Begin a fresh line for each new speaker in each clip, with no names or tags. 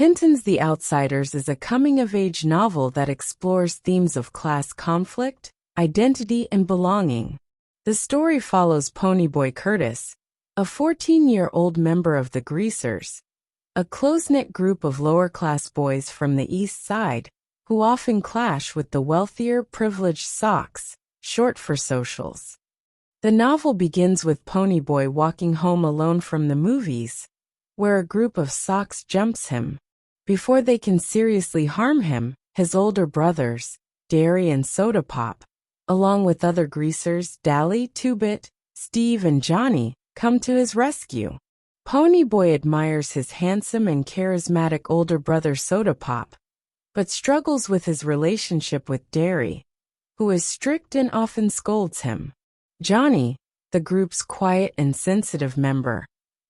Hinton's The Outsiders is a coming-of-age novel that explores themes of class conflict, identity, and belonging. The story follows Ponyboy Curtis, a 14-year-old member of the Greasers, a close-knit group of lower-class boys from the East Side, who often clash with the wealthier, privileged Socs, short for socials. The novel begins with Ponyboy walking home alone from the movies, where a group of Socs jumps him. Before they can seriously harm him, his older brothers, Dairy and Soda Pop, along with other Greasers, Dally, Two-Bit, Steve, and Johnny, come to his rescue. Ponyboy admires his handsome and charismatic older brother Soda Pop, but struggles with his relationship with Dairy, who is strict and often scolds him. Johnny, the group's quiet and sensitive member,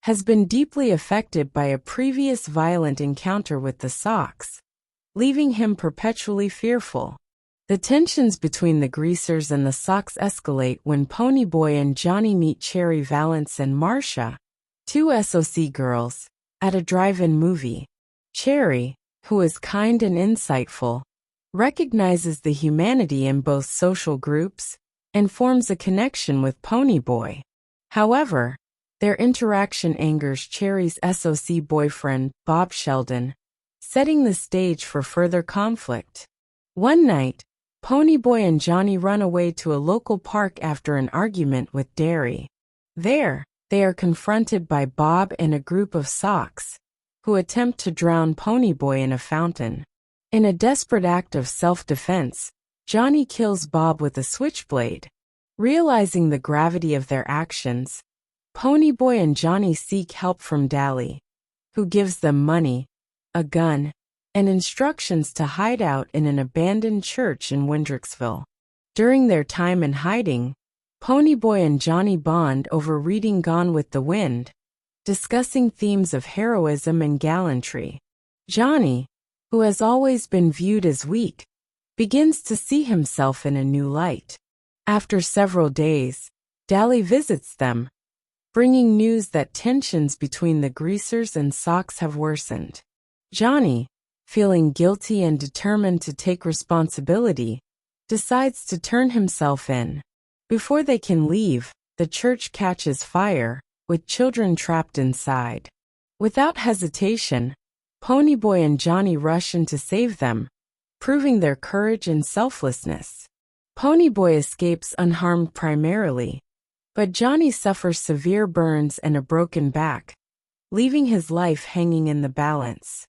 has been deeply affected by a previous violent encounter with the Socs, leaving him perpetually fearful. The tensions between the Greasers and the Socs escalate when Ponyboy and Johnny meet Cherry Valance and Marcia, two SOC girls, at a drive-in movie. Cherry, who is kind and insightful, recognizes the humanity in both social groups and forms a connection with Ponyboy. However, their interaction angers Cherry's SOC boyfriend, Bob Sheldon, setting the stage for further conflict. One night, Ponyboy and Johnny run away to a local park after an argument with Dairy. There, they are confronted by Bob and a group of Socs, who attempt to drown Ponyboy in a fountain. In a desperate act of self-defense, Johnny kills Bob with a switchblade. Realizing the gravity of their actions, Ponyboy and Johnny seek help from Dally, who gives them money, a gun, and instructions to hide out in an abandoned church in Windricksville. During their time in hiding, Ponyboy and Johnny bond over reading Gone with the Wind, discussing themes of heroism and gallantry. Johnny, who has always been viewed as weak, begins to see himself in a new light. After several days, Dally visits them, bringing news that tensions between the Greasers and Socs have worsened. Johnny, feeling guilty and determined to take responsibility, decides to turn himself in. Before they can leave, the church catches fire, with children trapped inside. Without hesitation, Ponyboy and Johnny rush in to save them, proving their courage and selflessness. Ponyboy escapes unharmed primarily, but Johnny suffers severe burns and a broken back, leaving his life hanging in the balance.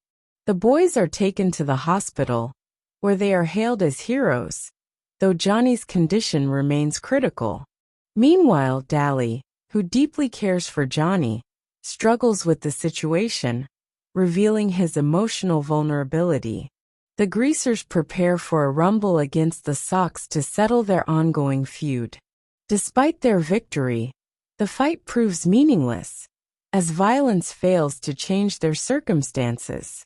The boys are taken to the hospital, where they are hailed as heroes, though Johnny's condition remains critical. Meanwhile, Dally, who deeply cares for Johnny, struggles with the situation, revealing his emotional vulnerability. The Greasers prepare for a rumble against the Socs to settle their ongoing feud. Despite their victory, the fight proves meaningless, as violence fails to change their circumstances.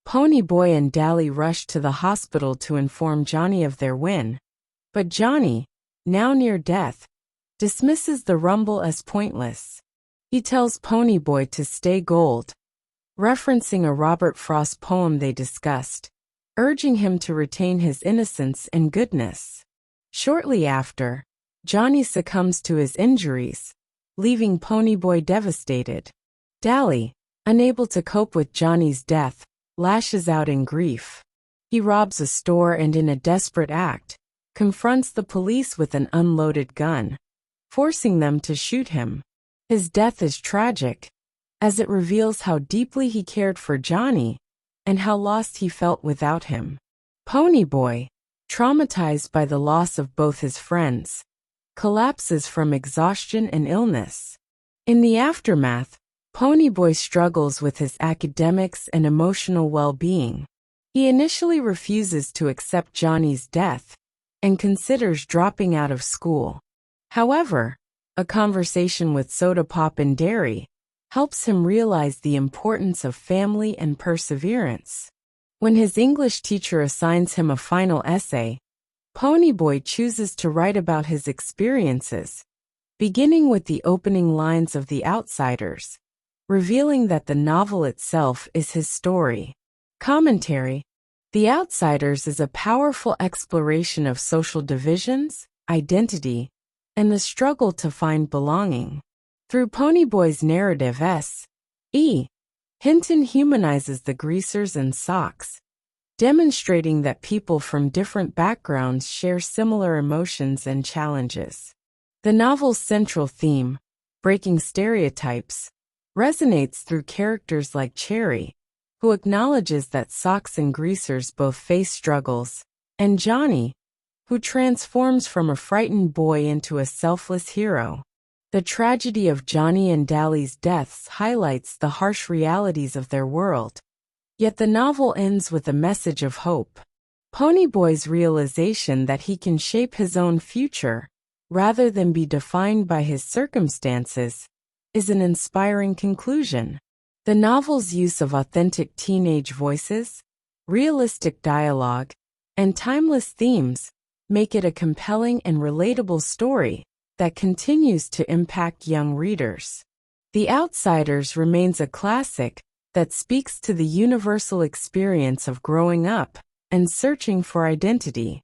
Ponyboy and Dally rush to the hospital to inform Johnny of their win, but Johnny, now near death, dismisses the rumble as pointless. He tells Ponyboy to stay gold, referencing a Robert Frost poem they discussed, urging him to retain his innocence and goodness. Shortly after, Johnny succumbs to his injuries, leaving Ponyboy devastated. Dally, unable to cope with Johnny's death, lashes out in grief. He robs a store and, in a desperate act, confronts the police with an unloaded gun, forcing them to shoot him. His death is tragic, as it reveals how deeply he cared for Johnny and how lost he felt without him. Ponyboy, traumatized by the loss of both his friends, collapses from exhaustion and illness. In the aftermath, Ponyboy struggles with his academics and emotional well-being. He initially refuses to accept Johnny's death and considers dropping out of school. However, a conversation with Soda Pop and Dairy helps him realize the importance of family and perseverance. When his English teacher assigns him a final essay, Ponyboy chooses to write about his experiences, beginning with the opening lines of The Outsiders, revealing that the novel itself is his story. Commentary: The Outsiders is a powerful exploration of social divisions, identity, and the struggle to find belonging. Through Ponyboy's narrative S.E. Hinton humanizes the Greasers and Socs, demonstrating that people from different backgrounds share similar emotions and challenges. The novel's central theme, breaking stereotypes, resonates through characters like Cherry, who acknowledges that Socs and Greasers both face struggles, and Johnny, who transforms from a frightened boy into a selfless hero. The tragedy of Johnny and Dally's deaths highlights the harsh realities of their world, yet the novel ends with a message of hope. Ponyboy's realization that he can shape his own future, rather than be defined by his circumstances, is an inspiring conclusion. The novel's use of authentic teenage voices, realistic dialogue, and timeless themes make it a compelling and relatable story that continues to impact young readers. The Outsiders remains a classic that speaks to the universal experience of growing up and searching for identity.